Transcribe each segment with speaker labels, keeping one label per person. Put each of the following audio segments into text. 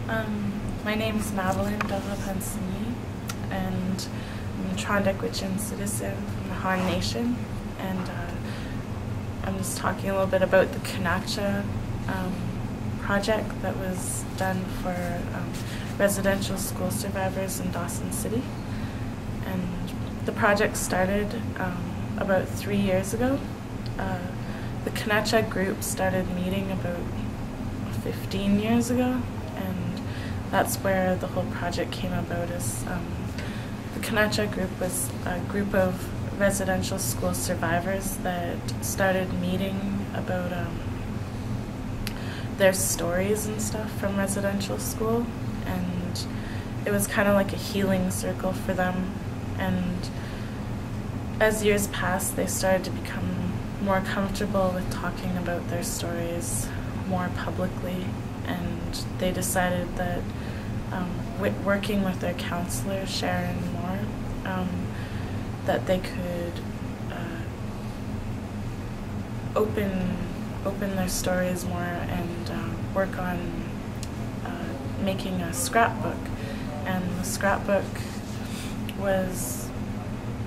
Speaker 1: My name is Madeleine and I'm a Trondequitchin citizen from the Han Nation, and I'm just talking a little bit about the K'anacha project that was done for residential school survivors in Dawson City. And the project started about 3 years ago. The K'anacha group started meeting about 15 years ago, and that's where the whole project came about. The K'anacha group was a group of residential school survivors that started meeting about their stories and stuff from residential school, and it was kind of like a healing circle for them. And as years passed, they started to become more comfortable with talking about their stories more publicly, and they decided that working with their counselor, Sharon Moore, that they could open their stories more and work on making a scrapbook. And the scrapbook was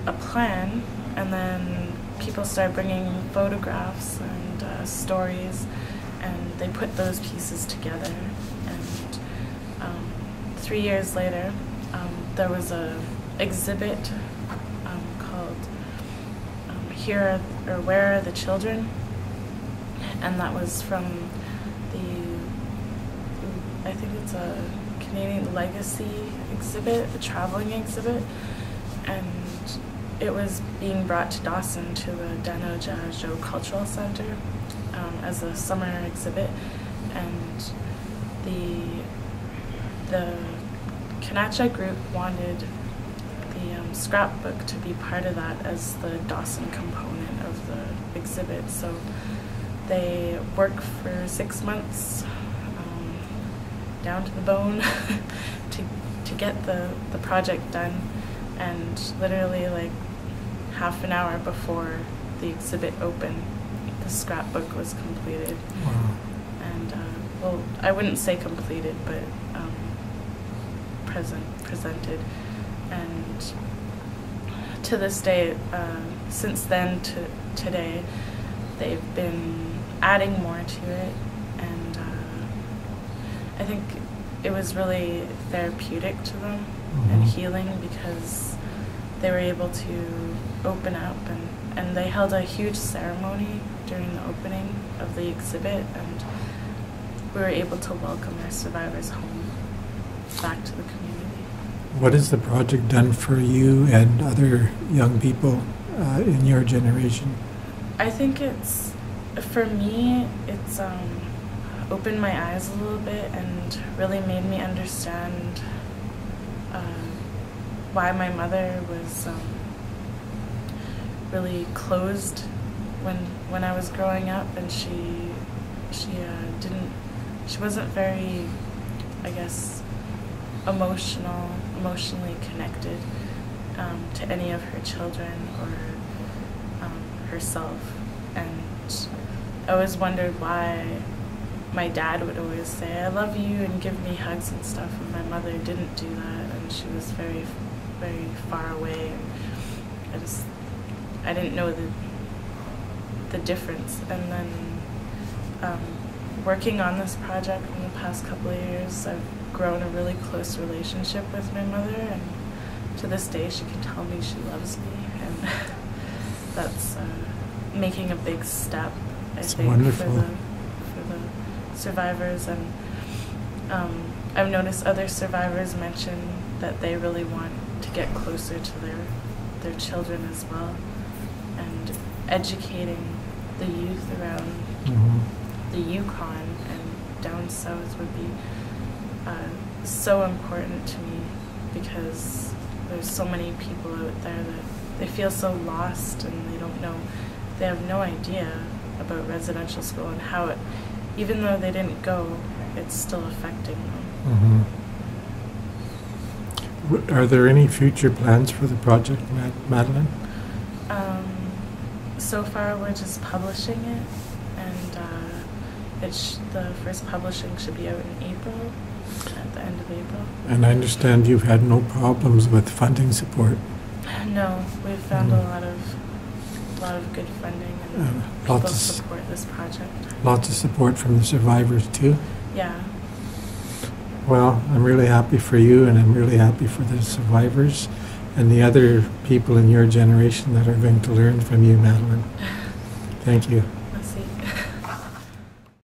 Speaker 1: a plan, and then people started bringing photographs and stories, and they put those pieces together. And 3 years later, there was a exhibit called Here or Where Are the Children? And that was from I think it's a Canadian Legacy exhibit, a traveling exhibit, and it was being brought to Dawson to the K'anacha Cultural Center as a summer exhibit, and the K'anacha group wanted the scrapbook to be part of that as the Dawson component of the exhibit. So they worked for 6 months, down to the bone, to get the project done, and literally like half an hour before the exhibit opened, the scrapbook was completed.
Speaker 2: Wow.
Speaker 1: And well, I wouldn't say completed, but presented. And to this day, since then to today, they've been adding more to it, and I think it was really therapeutic to them and healing, because they were able to open up, and they held a huge ceremony during the opening of the exhibit, and we were able to welcome our survivors home back to the community.
Speaker 2: What has the project done for you and other young people in your generation?
Speaker 1: I think for me, it's opened my eyes a little bit and really made me understand why my mother was really closed when I was growing up, and she wasn't very, I guess, emotionally connected to any of her children or herself. And I always wondered why my dad would always say, "I love you," and give me hugs and stuff, and my mother didn't do that, and she was very, very far away. And I didn't know the difference. And then working on this project in the past couple of years, I've grown a really close relationship with my mother, and to this day she can tell me she loves me, and that's making a big step, I think,
Speaker 2: wonderful.
Speaker 1: for the survivors. And I've noticed other survivors mention that they really want to get closer to their children as well, and educating the youth around the Yukon and down south would be so important to me, because there's so many people out there that they feel so lost, and they have no idea about residential school and how it, even though they didn't go, it's still affecting them.
Speaker 2: Are there any future plans for the project, Madeleine?
Speaker 1: So far we're just publishing it, and The first publishing should be out in April, at the end of April.
Speaker 2: And I understand you've had no problems with funding support.
Speaker 1: No, we've found a lot of good funding and people
Speaker 2: Lots of
Speaker 1: support this project.
Speaker 2: Lots of support from the survivors too.
Speaker 1: Yeah.
Speaker 2: Well, I'm really happy for you, and I'm really happy for the survivors and the other people in your generation that are going to learn from you, Madeleine. Thank you.